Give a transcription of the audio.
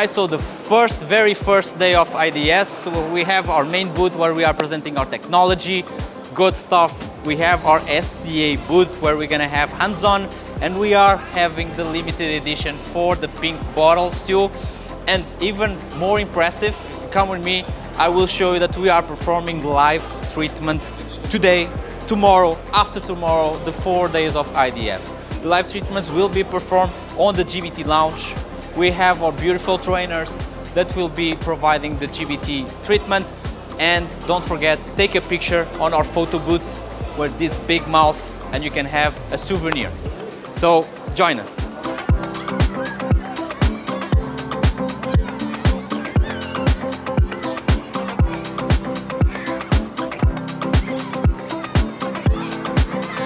Guys, so the very first day of IDS, so we have our main booth where we are presenting our technology, good stuff. We have our SCA booth where we're gonna have hands-on, and we are having the limited edition for the pink bottles too. And even more impressive, if you come with me, I will show you that we are performing live treatments today, tomorrow, after tomorrow, the 4 days of IDS. The live treatments will be performed on the GBT lounge. We have our beautiful trainers that will be providing the GBT treatment. And don't forget, take a picture on our photo booth with this big mouth and you can have a souvenir. So join us.